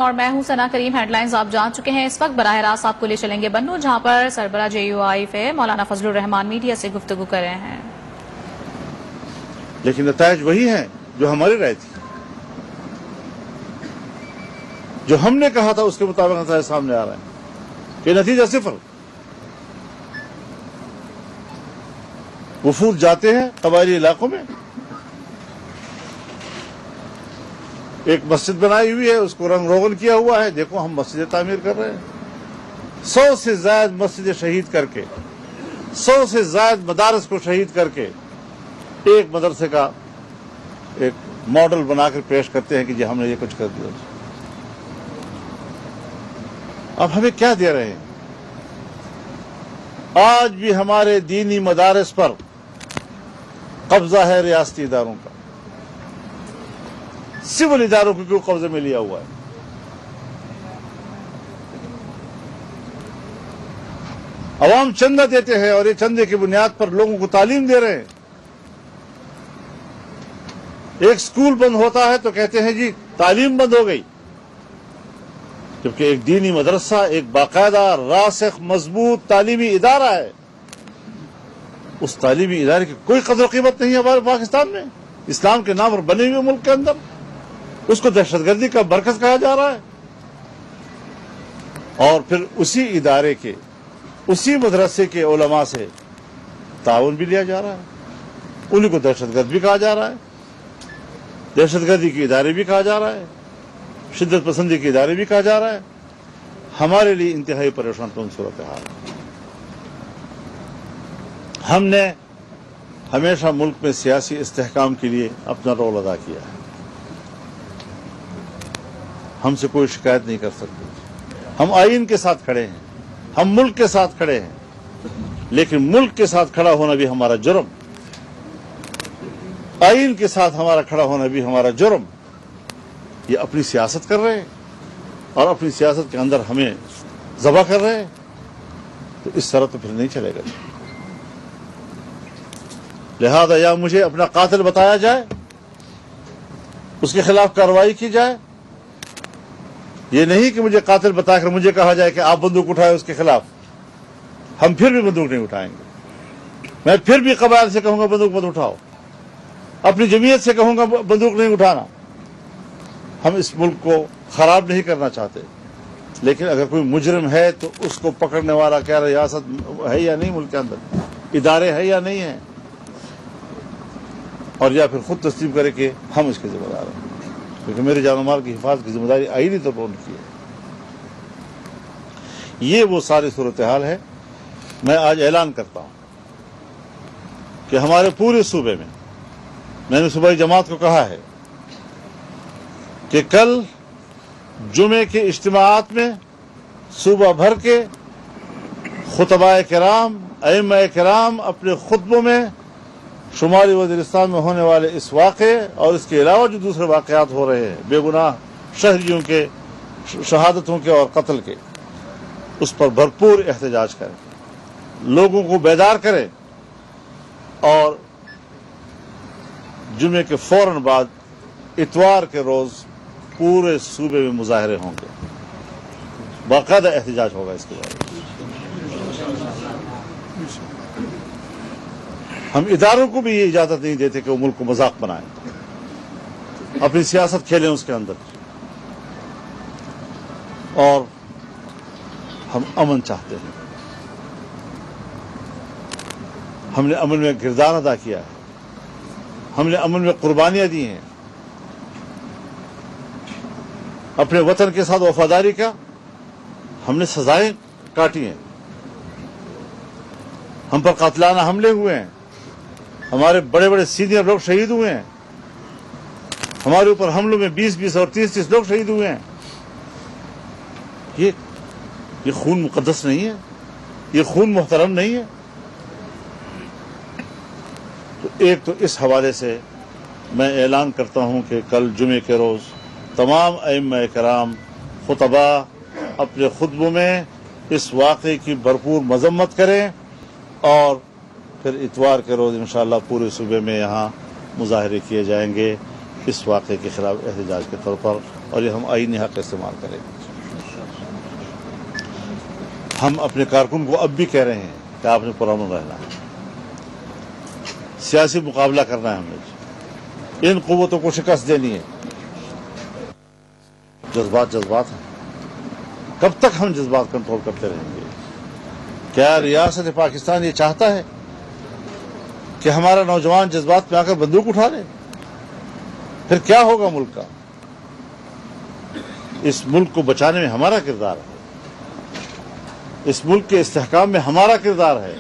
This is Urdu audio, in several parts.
اور میں ہوں ثنا کریم۔ ہیڈ لائنز آپ جان چکے ہیں۔ اس وقت براہ راست آپ کو لے چلیں گے بنو، جہاں پر سربراہ JUIF مولانا فضل الرحمان میڈیا سے گفتگو کر رہے ہیں۔ لیکن نتائج وہی ہیں جو ہماری رائے تھی، جو ہم نے کہا تھا اس کے مطابق نتائج سامنے آ رہے ہیں کہ نتیجہ صفر۔ وفود جاتے ہیں قبائلی علاقوں میں، ایک مسجد بنائی ہوئی ہے، اس کو رنگ روغن کیا ہوا ہے، دیکھو ہم مسجدیں تعمیر کر رہے ہیں، 100 سے زائد مسجدیں شہید کر کے، 100 سے زائد مدارس کو شہید کر کے ایک مدرسے کا ایک ماڈل بنا کر پیش کرتے ہیں کہ جی ہم نے یہ کچھ کر دیا۔ اب ہمیں کیا دے رہے ہیں؟ آج بھی ہمارے دینی مدارس پر قبضہ ہے ریاستی اداروں کا، سول اداروں کو کیوں قبضے میں لیا ہوا ہے؟ عوام چندہ دیتے ہیں اور یہ چندے کی بنیاد پر لوگوں کو تعلیم دے رہے ہیں۔ ایک سکول بند ہوتا ہے تو کہتے ہیں جی تعلیم بند ہو گئی، جبکہ ایک دینی مدرسہ ایک باقاعدہ راسخ مضبوط تعلیمی ادارہ ہے، اس تعلیمی ادارے کی کوئی قدر و قیمت نہیں ہے ہمارے پاکستان میں، اسلام کے نام پر بنے ہوئے ملک کے اندر اس کو دہشت گردی کا مرکز کہا جا رہا ہے، اور پھر اسی ادارے کے اسی مدرسے کے علماء سے تعاون بھی لیا جا رہا ہے، انہیں کو دہشت گرد بھی کہا جا رہا ہے، دہشت گردی کے ادارے بھی کہا جا رہا ہے، شدت پسندی کے ادارے بھی کہا جا رہا ہے۔ ہمارے لیے انتہائی پریشان کن صورتحال ہے۔ ہم نے ہمیشہ ملک میں سیاسی استحکام کے لیے اپنا رول ادا کیا ہے، ہم سے کوئی شکایت نہیں کر سکتے، ہم آئین کے ساتھ کھڑے ہیں، ہم ملک کے ساتھ کھڑے ہیں، لیکن ملک کے ساتھ کھڑا ہونا بھی ہمارا جرم، آئین کے ساتھ ہمارا کھڑا ہونا بھی ہمارا جرم۔ یہ اپنی سیاست کر رہے ہیں اور اپنی سیاست کے اندر ہمیں ذبح کر رہے ہیں، تو اس طرح تو پھر نہیں چلے گا۔ لہذا یا مجھے اپنا قاتل بتایا جائے، اس کے خلاف کارروائی کی جائے، یہ نہیں کہ مجھے قاتل بتا کر مجھے کہا جائے کہ آپ بندوق اٹھائے اس کے خلاف، ہم پھر بھی بندوق نہیں اٹھائیں گے۔ میں پھر بھی قبائل سے کہوں گا بندوق مت اٹھاؤ، اپنی جمعیت سے کہوں گا بندوق نہیں اٹھانا۔ ہم اس ملک کو خراب نہیں کرنا چاہتے، لیکن اگر کوئی مجرم ہے تو اس کو پکڑنے والا کیا ریاست ہے یا نہیں، ملک کے اندر ادارے ہیں یا نہیں ہیں، اور یا پھر خود تسلیم کرے کہ ہم اس کے ذمہ دار ہیں، کیونکہ میرے جان و مال کی حفاظت کی ذمہ داری آئینی طور پر ان کی ہے۔ یہ وہ ساری صورتحال ہے۔ میں آج اعلان کرتا ہوں کہ ہمارے پورے صوبے میں نے صوبائی جماعت کو کہا ہے کہ کل جمعے کے اجتماعات میں صوبہ بھر کے خطباء کرام، ائمہ کرام اپنے خطبوں میں شمالی وزیرستان میں ہونے والے اس واقعے اور اس کے علاوہ جو دوسرے واقعات ہو رہے ہیں، بے گناہ شہریوں کے شہادتوں کے اور قتل کے، اس پر بھرپور احتجاج کریں، لوگوں کو بیدار کریں، اور جمعے کے فوراً بعد اتوار کے روز پورے صوبے میں مظاہرے ہوں گے، باقاعدہ احتجاج ہوگا اس کے بارے میں۔ ہم اداروں کو بھی یہ اجازت نہیں دیتے کہ وہ ملک کو مذاق بنائیں، اپنی سیاست کھیلیں اس کے اندر، اور ہم امن چاہتے ہیں۔ ہم نے امن میں کردار ادا کیا ہے، ہم نے امن میں قربانیاں دی ہیں، اپنے وطن کے ساتھ وفاداری کا ہم نے سزائیں کاٹی ہیں، ہم پر قاتلانہ حملے ہوئے ہیں، ہمارے بڑے بڑے سینئر لوگ شہید ہوئے ہیں، ہمارے اوپر حملوں میں 20 اور 30 لوگ شہید ہوئے ہیں۔ یہ خون مقدس نہیں ہے، یہ خون محترم نہیں ہے۔ تو ایک تو اس حوالے سے میں اعلان کرتا ہوں کہ کل جمعے کے روز تمام ائمہ کرام خطباء اپنے خطبوں میں اس واقعے کی بھرپور مذمت کریں، اور پھر اتوار کے روز انشاءاللہ پورے صوبے میں یہاں مظاہرے کیے جائیں گے اس واقعے کے خلاف احتجاج کے طور پر۔ اور یہ ہم آئینی حق استعمال کریں گے۔ ہم اپنے کارکن کو اب بھی کہہ رہے ہیں کہ آپ نے پرامن رہنا ہے، سیاسی مقابلہ کرنا ہے ہمیں، ان قوتوں کو شکست دینی ہے۔ جذبات ہیں، کب تک ہم جذبات کنٹرول کرتے رہیں گے؟ کیا ریاست پاکستان یہ چاہتا ہے کہ ہمارا نوجوان جذبات میں آ کر بندوق اٹھا لے؟ پھر کیا ہوگا ملک کا؟ اس ملک کو بچانے میں ہمارا کردار ہے، اس ملک کے استحکام میں ہمارا کردار ہے۔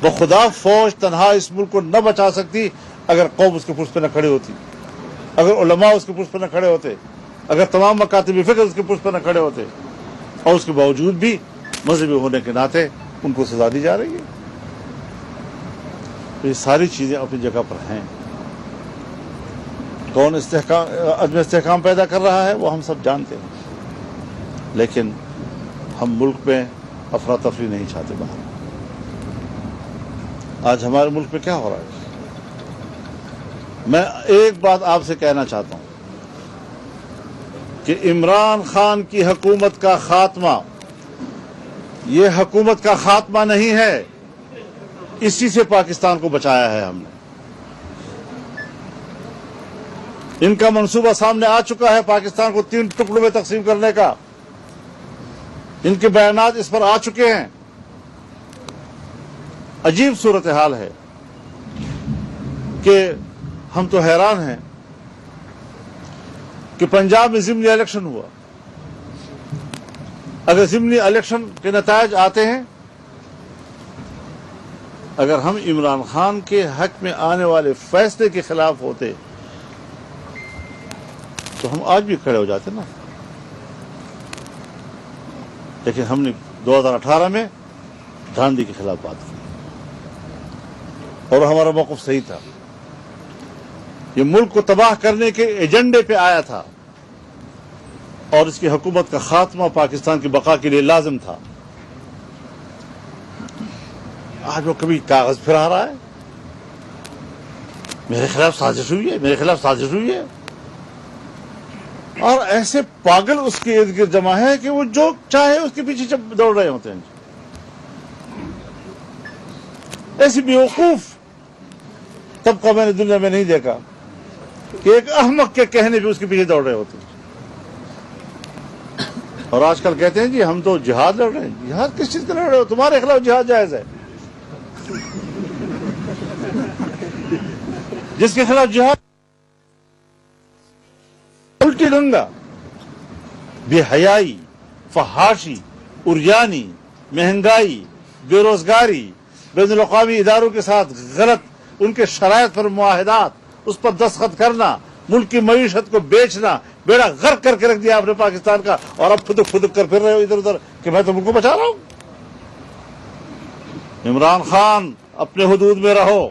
بخدا فوج تنہا اس ملک کو نہ بچا سکتی اگر قوم اس کے پشت پہ نہ کھڑے ہوتی، اگر علماء اس کے پشت پہ نہ کھڑے ہوتے، اگر تمام مکاتب فکر اس کے پشت پہ نہ کھڑے ہوتے، اور اس کے باوجود بھی مذہبی ہونے کے ناطے ان کو سزا دی جا رہی ہے۔ یہ ساری چیزیں اپنی جگہ پر ہیں۔ کون عدم استحکام پیدا کر رہا ہے وہ ہم سب جانتے ہیں، لیکن ہم ملک میں افراتفری نہیں چاہتے باہر۔ آج ہمارے ملک میں کیا ہو رہا ہے؟ میں ایک بات آپ سے کہنا چاہتا ہوں کہ عمران خان کی حکومت کا خاتمہ یہ حکومت کا خاتمہ نہیں ہے، اسی سے پاکستان کو بچایا ہے ہم نے۔ ان کا منصوبہ سامنے آ چکا ہے پاکستان کو 3 ٹکڑوں میں تقسیم کرنے کا، ان کے بیانات اس پر آ چکے ہیں۔ عجیب صورتحال ہے کہ ہم تو حیران ہیں کہ پنجاب میں ضمنی الیکشن ہوا۔ اگر ضمنی الیکشن کے نتائج آتے ہیں، اگر ہم عمران خان کے حق میں آنے والے فیصلے کے خلاف ہوتے تو ہم آج بھی کھڑے ہو جاتے نا، لیکن ہم نے 2018 میں گاندھی کے خلاف بات کی اور ہمارا موقف صحیح تھا۔ یہ ملک کو تباہ کرنے کے ایجنڈے پہ آیا تھا اور اس کی حکومت کا خاتمہ پاکستان کی بقا کے لیے لازم تھا۔ آج وہ کبھی کاغذ پھرا رہا ہے، میرے خلاف سازش ہوئی ہے، میرے خلاف سازش ہوئی ہے، اور ایسے پاگل اس کے ارد گرد جمع ہے کہ وہ جو چاہے اس کے پیچھے دوڑ رہے ہوتے ہیں۔ ایسی بیوقوف طبقہ میں نے دنیا میں نہیں دیکھا کہ ایک احمق کے کہنے پہ اس کے پیچھے دوڑ رہے ہوتے ہیں۔ اور آج کل کہتے ہیں جی ہم تو جہاد لڑ رہے ہیں۔ جہاد کس چیز کا لڑ رہے ہو؟ تمہارے خلاف جہاد جائز ہے۔ جس کے خلاف جہاد الٹی گنگا، بے حیائی، فحاشی، عریانی، مہنگائی، بے روزگاری، بین الاقوامی اداروں کے ساتھ غلط ان کے شرائط پر معاہدات، اس پر دستخط کرنا، ملک کی معیشت کو بیچنا، بیڑا غرق کر کے رکھ دیا آپ نے پاکستان کا، اور اب پھدک کر پھر رہے ہو ادھر ادھر کہ میں تو ملک کو بچا رہا ہوں۔ عمران خان اپنے حدود میں رہو،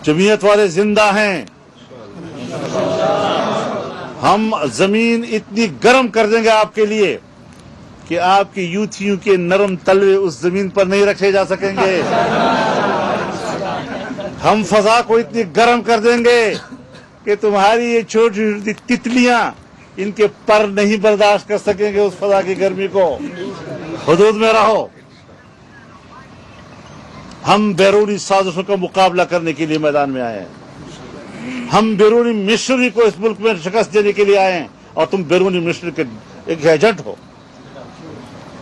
جمعیت والے زندہ ہیں، ہم زمین اتنی گرم کر دیں گے آپ کے لیے کہ آپ کی یوتھیوں کے نرم تلوے اس زمین پر نہیں رکھے جا سکیں گے۔ ہم فضا کو اتنی گرم کر دیں گے کہ تمہاری یہ چھوٹی چھوٹی تتلیاں ان کے پر نہیں برداشت کر سکیں گے اس فضا کی گرمی کو۔ حدود میں رہو۔ ہم بیرونی سازشوں کا مقابلہ کرنے کے لیے میدان میں آئے ہیں، ہم بیرونی مشنری کو اس ملک میں شکست دینے کے لیے آئے ہیں، اور تم بیرونی مشنری کے ایک ایجنٹ ہو۔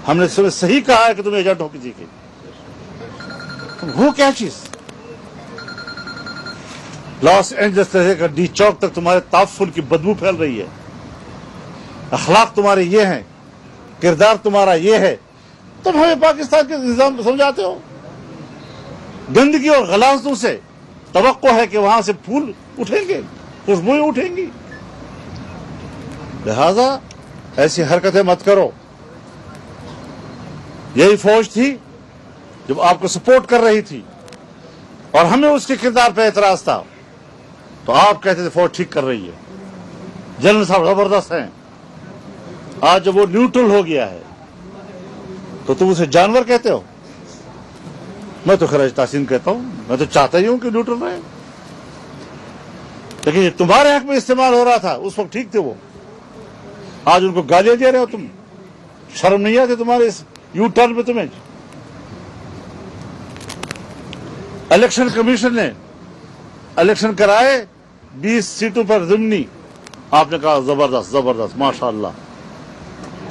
ہم نے تمہیں صحیح کہا ہے کہ تم ایجنٹ ہو کسی کے، وہ کیا چیز؟ لاس اینجلس سے کا ڈی چوک تک تمہارے تعفن کی بدبو پھیل رہی ہے، اخلاق تمہارے یہ ہیں، کردار تمہارا یہ ہے، تم ہمیں پاکستان کے نظام سمجھاتے ہو؟ گندگی اور غلاظتوں سے توقع ہے کہ وہاں سے پھول اٹھیں گے، خوشبوئیں اٹھیں گی، لہذا ایسی حرکتیں مت کرو۔ یہی فوج تھی جب آپ کو سپورٹ کر رہی تھی اور ہمیں اس کے کردار پہ اعتراض تھا تو آپ کہتے تھے فوج ٹھیک کر رہی ہے، جنرل صاحب زبردست ہیں۔ آج جب وہ نیوٹرل ہو گیا ہے تو تم اسے جانور کہتے ہو؟ میں تو خراج تحسین کہتا ہوں، میں تو چاہتا ہی ہوں کہ نیوٹرل رہے۔ لیکن یہ تمہارے حق میں استعمال ہو رہا تھا، اس وقت ٹھیک تھے وہ. آج ان کو گالیاں دے رہے ہو تم. شرم نہیں آتی تمہارے اس یو ٹرن پہ تمہیں؟ الیکشن کمیشن نے الیکشن کرائے 20 سیٹوں پر ضمنی. آپ نے کہا زبردست زبردست ماشاءاللہ،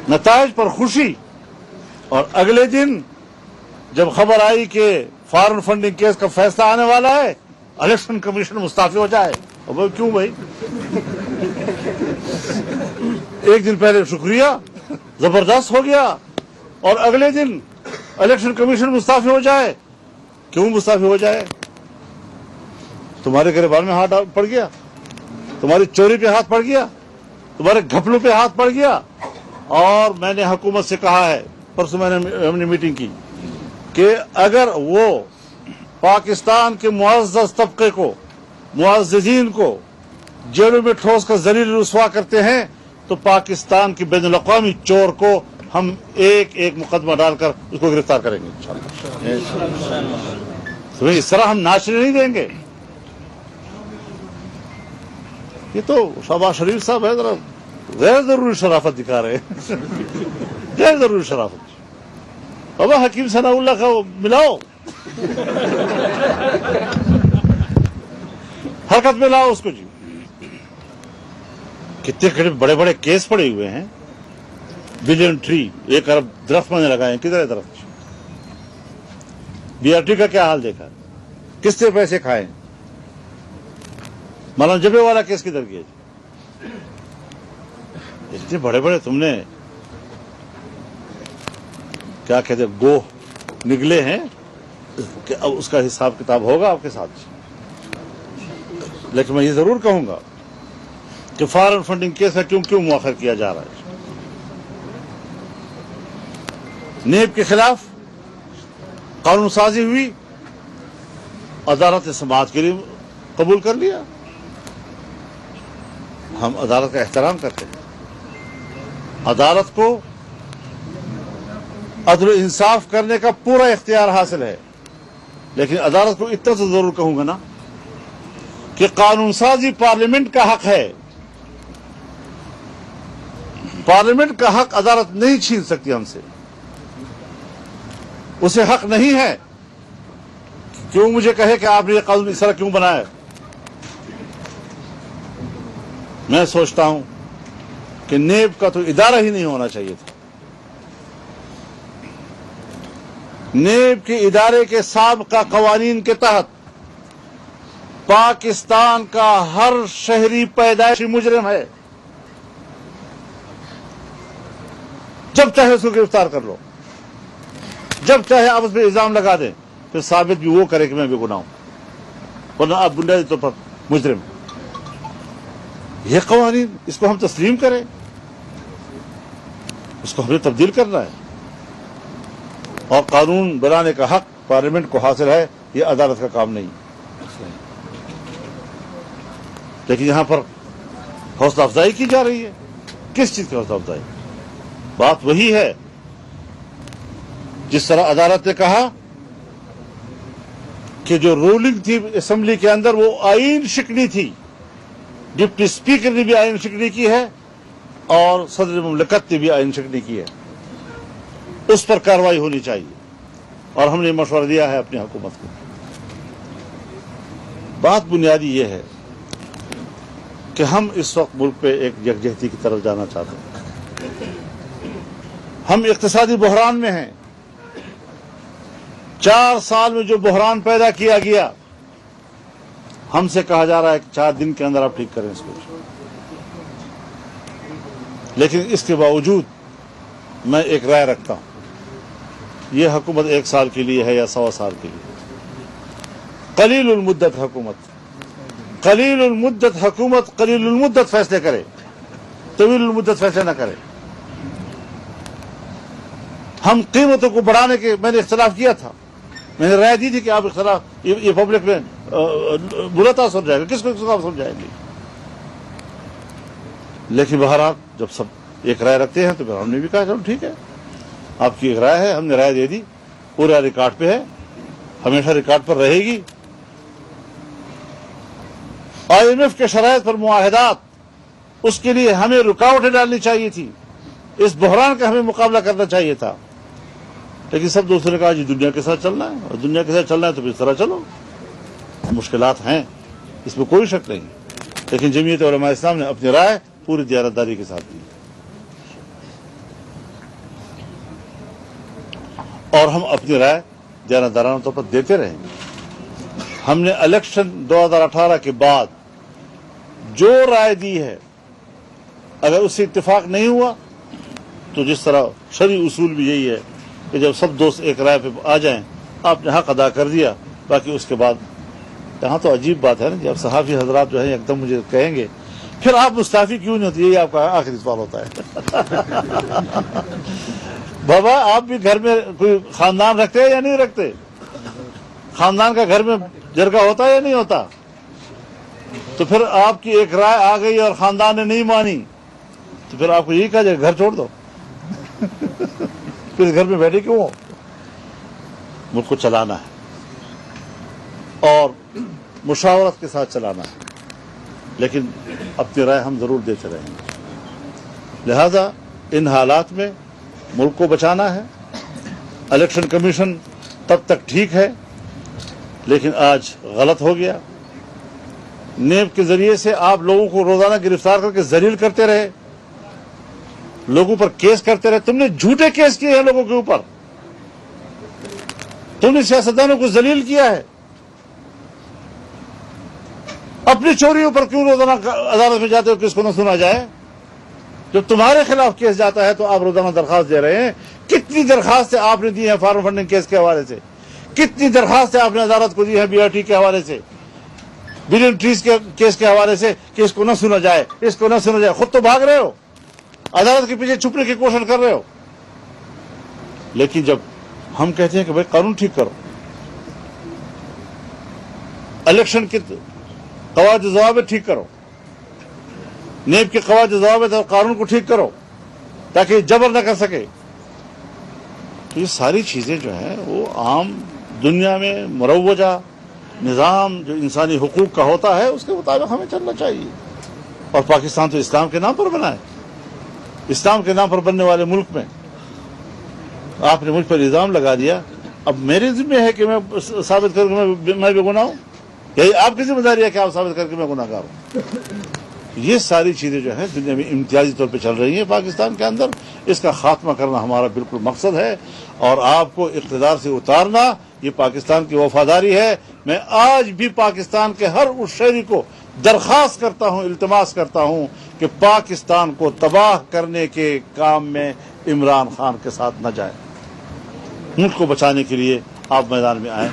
نتائج پر خوشی. اور اگلے دن جب خبر آئی کہ فارن فنڈنگ کیس کا فیصلہ آنے والا ہے، الیکشن کمیشن مستعفی ہو جائے. اب کیوں بھائی؟ ایک دن پہلے شکریہ زبردست ہو گیا، اور اگلے دن الیکشن کمیشن مستعفی ہو جائے. کیوں مستعفی ہو جائے؟ تمہارے گریبان میں ہاتھ پڑ گیا، تمہاری چوری پہ ہاتھ پڑ گیا، تمہارے گھپلوں پہ ہاتھ پڑ گیا. اور میں نے حکومت سے کہا ہے، پرسوں ہم نے میٹنگ کی، کہ اگر وہ پاکستان کے معزز طبقے کو، معززین کو جیلوں میں ٹھوس کر ذلیل رسوا کرتے ہیں تو پاکستان کی بین الاقوامی چور کو ہم ایک ایک مقدمہ ڈال کر اس کو گرفتار کریں گے انشاءاللہ. تمہیں اس طرح ہم ناچنے نہیں دیں گے. یہ تو شہباز شریف صاحب ہے، ذرا غیر ضروری شرافت دکھا رہے ہیں. غیر ضروری شرافت. بابا حکیم ثناء اللہ کا ملاؤ، حرکت میں لاؤ اس کو. جی کتنے بڑے بڑے کیس پڑے ہوئے ہیں. بلین ٹری، 1 ارب درخت میں نے لگائے ہیں. کدھر ہے درخت؟ بی آر ٹی کا کیا حال دیکھا؟ کس سے پیسے کھائے؟ مولانا جبے والا کیس کدھر گیا؟ اتنے بڑے بڑے تم نے کیا کہتے گوہ نگلے ہیں کہ اب اس کا حساب کتاب ہوگا آپ کے ساتھ. لیکن میں یہ ضرور کہوں گا کہ فارن فنڈنگ کیس ہے کیوں مؤخر کیا جا رہا ہے. نیب کے خلاف قانون سازی ہوئی، عدالت نے سماعت کے لیے قبول کر لیا. ہم عدالت کا احترام کرتے ہیں، عدالت کو عدل و انصاف کرنے کا پورا اختیار حاصل ہے. لیکن عدالت کو اتنا تو ضرور کہوں گا نا کہ قانون سازی پارلیمنٹ کا حق ہے. پارلیمنٹ کا حق عدالت نہیں چھین سکتی ہم سے. اسے حق نہیں ہے کیوں مجھے کہے کہ آپ نے یہ قانون اس طرح کیوں بنایا. میں سوچتا ہوں کہ نیب کا تو ادارہ ہی نہیں ہونا چاہیے تھا. نیب کے ادارے کے سابقہ قوانین کے تحت پاکستان کا ہر شہری پیدائشی مجرم ہے. جب چاہے اس کو گرفتار کر لو، جب چاہے آپس میں الزام لگا دیں، پھر ثابت بھی وہ کرے کہ میں بے گناہ ہوں، ورنہ آپ بنیادی طور پر مجرم. یہ قوانین، اس کو ہم تسلیم کریں، اس کو ہمیں تبدیل کرنا ہے. اور قانون بنانے کا حق پارلیمنٹ کو حاصل ہے، یہ عدالت کا کام نہیں. لیکن یہاں پر حوصلہ افزائی کی جا رہی ہے. کس چیز کی حوصلہ افزائی؟ بات وہی ہے جس طرح عدالت نے کہا کہ جو رولنگ تھی اسمبلی کے اندر وہ آئین شکنی تھی. ڈپٹی اسپیکر نے بھی آئین شکنی کی ہے اور صدر مملکت نے بھی آئین شکنی کی ہے. اس پر کارروائی ہونی چاہیے، اور ہم نے مشورہ دیا ہے اپنی حکومت کو. بات بنیادی یہ ہے کہ ہم اس وقت ملک پہ ایک یکجہتی کی طرف جانا چاہتے ہیں. ہم اقتصادی بحران میں ہیں. 4 سال میں جو بحران پیدا کیا گیا، ہم سے کہا جا رہا ہے کہ 4 دن کے اندر آپ ٹھیک کریں اس کو. لیکن اس کے باوجود میں ایک رائے رکھتا ہوں، یہ حکومت 1 سال کے لیے ہے یا 1.25 سال کے لیے. قلیل المدت حکومت، قلیل المدت حکومت قلیل المدت فیصلے کرے، طویل المدت فیصلے نہ کرے. ہم قیمتوں کو بڑھانے کے، میں نے اختلاف کیا تھا، میں نے رائے دی تھی کہ آپ اختلاف یہ پبلک میں برا تاثر جائے گا، کس کو آپ سمجھائیں گے. لیکن بہرحال جب سب ایک رائے رکھتے ہیں تو پھر ہم نے بھی کہا چلو ٹھیک ہے، آپ کی ایک رائے ہے، ہم نے رائے دے دی، پورا ریکارڈ پہ ہے، ہمیشہ ریکارڈ پر رہے گی. IMF کے شرائط پر معاہدات، اس کے لیے ہمیں رکاوٹیں ڈالنی چاہیے تھی، اس بحران کا ہمیں مقابلہ کرنا چاہیے تھا، لیکن سب دوسرے نے کہا جی دنیا کے ساتھ چلنا ہے، اور دنیا کے ساتھ چلنا ہے تو پھر اس طرح چلو۔ مشکلات ہیں، اس میں کوئی شک نہیں، لیکن جمعیت علماء اسلام نے اپنی رائے پوری دیانتداری کے ساتھ دی، اور ہم اپنی رائے دیانتدارانہ طور پر دیتے رہیں گے۔ ہم نے الیکشن 2018 کے بعد جو رائے دی ہے، اگر اس سے اتفاق نہیں ہوا تو جس طرح شرعی اصول بھی یہی ہے کہ جب سب دوست ایک رائے پہ آ جائیں، آپ نے حق ادا کر دیا، باقی اس کے بعد یہاں تو عجیب بات ہے نا، جب صحافی حضرات جو ہیں ایک دم مجھے کہیں گے پھر آپ مستعفی کیوں نہیں ہوتی، یہی آپ کا آخری سوال ہوتا ہے۔ بابا آپ بھی گھر میں کوئی خاندان رکھتے ہیں یا نہیں رکھتے؟ خاندان کا گھر میں جرگہ ہوتا ہے یا نہیں ہوتا؟ تو پھر آپ کی ایک رائے آ گئی اور خاندان نے نہیں مانی تو پھر آپ کو یہی کہا جائے گھر چھوڑ دو، پھر گھر میں بیٹھے کیوں ہو؟ ملک کو چلانا ہے اور مشاورت کے ساتھ چلانا ہے، لیکن اپنی رائے ہم ضرور دیتے رہیں گے۔ لہذا ان حالات میں ملک کو بچانا ہے۔ الیکشن کمیشن تب تک ٹھیک ہے، لیکن آج غلط ہو گیا۔ نیب کے ذریعے سے آپ لوگوں کو روزانہ گرفتار کر کے ذلیل کرتے رہے، لوگوں پر کیس کرتے رہے، تم نے جھوٹے کیس کیے ہیں لوگوں کے اوپر، تم نے سیاستدانوں کو ذلیل کیا ہے۔ اپنی چوریوں پر کیوں روزانہ عدالت میں جاتے ہو کہ اس کو نہ سنا جائے؟ جب تمہارے خلاف کیس جاتا ہے تو آپ روزانہ درخواست دے رہے ہیں۔ کتنی درخواستیں آپ نے دی ہیں فارم فنڈنگ کیس کے حوالے سے، کتنی درخواستیں آپ نے عدالت کو دی ہیں BRT کے حوالے سے، بلین ٹریز کے کیس کے حوالے سے کہ اس کو نہ سنا جائے، اس کو نہ سنا جائے۔ خود تو بھاگ رہے ہو، عدالت کے پیچھے چھپنے کی کوشش کر رہے ہو، لیکن جب ہم کہتے ہیں کہ بھائی قانون ٹھیک کرو، الیکشن کے قواعد و ضوابط ٹھیک کرو، نیب کے قواعد و ضوابط اور قانون کو ٹھیک کرو تاکہ جبر نہ کر سکے، تو یہ ساری چیزیں جو ہیں وہ عام دنیا میں مروجہ نظام جو انسانی حقوق کا ہوتا ہے اس کے مطابق ہمیں چلنا چاہیے۔ اور پاکستان تو اسلام کے نام پر بنا ہے، اسلام کے نام پر بننے والے ملک میں آپ نے مجھ پر الزام لگا دیا، اب میرے ذمہ ہے کہ میں ثابت کروں کہ میں بے گناہ ہوں، یہی آپ کی ذمہ داری ہے کہ آپ ثابت کر کے میں گناہ گار ہوں۔ یہ ساری چیزیں جو ہیں دنیا میں امتیازی طور پہ چل رہی ہیں پاکستان کے اندر، اس کا خاتمہ کرنا ہمارا بالکل مقصد ہے، اور آپ کو اقتدار سے اتارنا یہ پاکستان کی وفاداری ہے۔ میں آج بھی پاکستان کے ہر اس شہری کو درخواست کرتا ہوں، التماس کرتا ہوں کہ پاکستان کو تباہ کرنے کے کام میں عمران خان کے ساتھ نہ جائیں، ملک کو بچانے کے لیے آپ میدان میں آئیں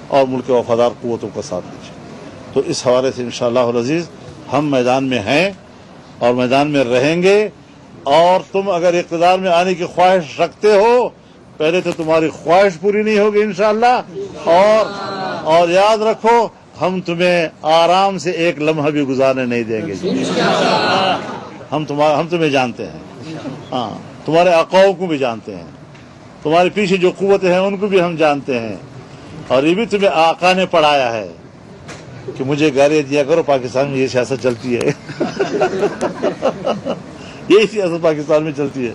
اور ملک کے وفادار قوتوں کا ساتھ دیجیے۔ تو اس حوالے سے انشاءاللہ العزیز ہم میدان میں ہیں اور میدان میں رہیں گے، اور تم اگر اقتدار میں آنے کی خواہش رکھتے ہو، پہلے تو تمہاری خواہش پوری نہیں ہوگی انشاءاللہ، اور یاد رکھو ہم تمہیں آرام سے ایک لمحہ بھی گزارنے نہیں دیں گے۔ ہم تمہیں جانتے ہیں، ہاں تمہارے آقاؤں کو بھی جانتے ہیں، تمہارے پیچھے جو قوتیں ہیں ان کو بھی ہم جانتے ہیں، اور یہ بھی تمہیں آقا نے پڑھایا ہے کہ مجھے گالیاں دیا کرو، پاکستان میں یہ سیاست چلتی ہے، یہی سیاست پاکستان میں چلتی ہے۔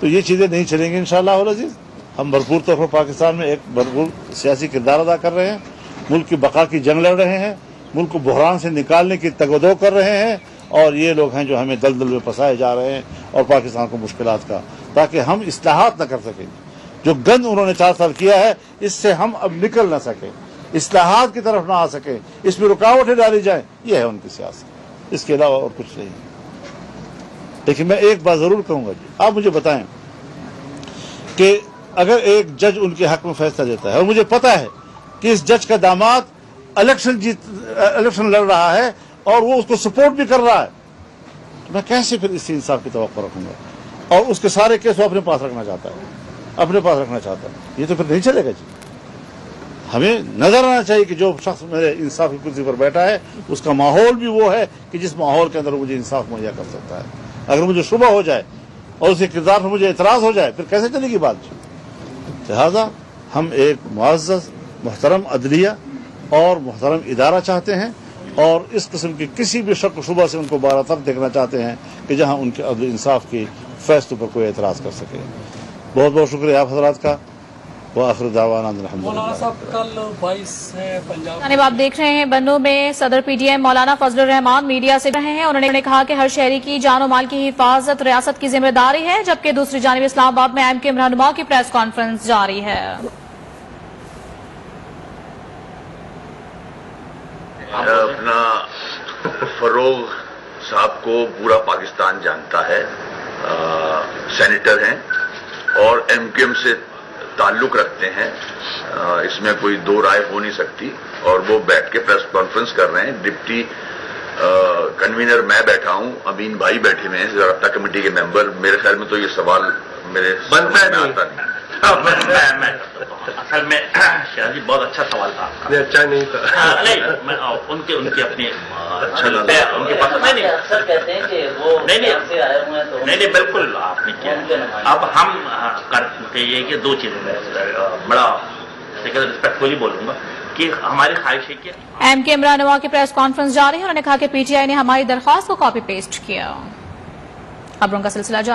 تو یہ چیزیں نہیں چلیں گی انشاءاللہ العزیز۔ ہم بھرپور طور پر پاکستان میں ایک بھرپور سیاسی کردار ادا کر رہے ہیں، ملک کی بقا کی جنگ لڑ رہے ہیں، ملک کو بحران سے نکالنے کی تگ و دو کر رہے ہیں، اور یہ لوگ ہیں جو ہمیں دلدل میں پھنسائے جا رہے ہیں اور پاکستان کو مشکلات کا، تاکہ ہم اصلاحات نہ کر سکیں۔ جو گند انہوں نے 4 سال کیا ہے اس سے ہم اب نکل نہ سکیں، اصلاحات کی طرف نہ آ سکیں، اس میں رکاوٹیں ڈالی جائیں، یہ ہے ان کی سیاست، اس کے علاوہ اور کچھ نہیں۔ لیکن میں ایک بات ضرور کہوں گا، جی آپ مجھے بتائیں کہ اگر ایک جج ان کے حق میں فیصلہ دیتا ہے اور مجھے پتا ہے کہ اس جج کا داماد الیکشن لڑ رہا ہے اور وہ اس کو سپورٹ بھی کر رہا ہے، تو میں کیسے پھر اس سے انصاف کی توقع رکھوں گا؟ اور اس کے سارے کیس وہ اپنے پاس رکھنا چاہتا ہے، یہ تو پھر نہیں چلے گا۔ جی ہمیں نظر آنا چاہیے کہ جو شخص میرے انصاف کی کرسی پر بیٹھا ہے اس کا ماحول بھی وہ ہے کہ جس ماحول کے اندر مجھے انصاف مہیا کر سکتا ہے۔ اگر مجھے شبہ ہو جائے اور اس کے کردار پر مجھے اعتراض ہو جائے پھر کیسے چلے گی بات؟ لہذا ہم ایک معزز محترم عدلیہ اور محترم ادارہ چاہتے ہیں، اور اس قسم کی کسی بھی شک و شبہ سے ان کو برطرف دیکھنا چاہتے ہیں کہ جہاں ان کے عدل انصاف کی فیصلوں پر کوئی اعتراض کر سکے. بہت بہت شکریہ آپ حضرات کا. وآخر دعوانا الحمد مولانا للہ. صاحب کل 22 ہے پنجاب جانب آپ دیکھ رہے ہیں بنو میں صدر پی ٹی ایم مولانا فضل الرحمان میڈیا سے رہے ہیں. انہوں نے کہا کہ ہر شہری کی جان و مال کی حفاظت ریاست کی ذمہ داری ہے، جبکہ دوسری جانب اسلام آباد میں ایم کیو ایم رہنما کی پریس کانفرنس جاری ہے. اپنا فروغ صاحب کو پورا پاکستان جانتا ہے، سینیٹر ہیں اور ایم کیو ایم سے تعلق رکھتے ہیں، اس میں کوئی دو رائے ہو نہیں سکتی. اور وہ بیٹھ کے پریس کانفرنس کر رہے ہیں. ڈپٹی کنوینر میں بیٹھا ہوں، امین بھائی بیٹھے ہوئے ہیں رابطہ کمیٹی کے ممبر. میرے خیال میں تو یہ سوال میرے بنتا میں آتا نہیں. اصل میں شہر جی بہت اچھا سوال تھا آپ کا. اچھا نہیں تھا. نہیں ان کے اپنے اچھا لگا. ان کے پاس نہیں اکثر کہتے ہیں کہ وہ سے آئے ہوئے ہیں تو نہیں بالکل آپ نے کیا. اب ہم کرتے یہ کہ دو چیزیں میں بڑا ریسپیکٹفلی بولوں گا کہ ہماری خواہش ہے کہ ایم کیو ایم رہنما کی پریس کانفرنس جاری ہے. انہوں نے کہا کہ پی ٹی آئی نے ہماری درخواست کو کاپی پیسٹ کیا. خبروں کا سلسلہ جاری.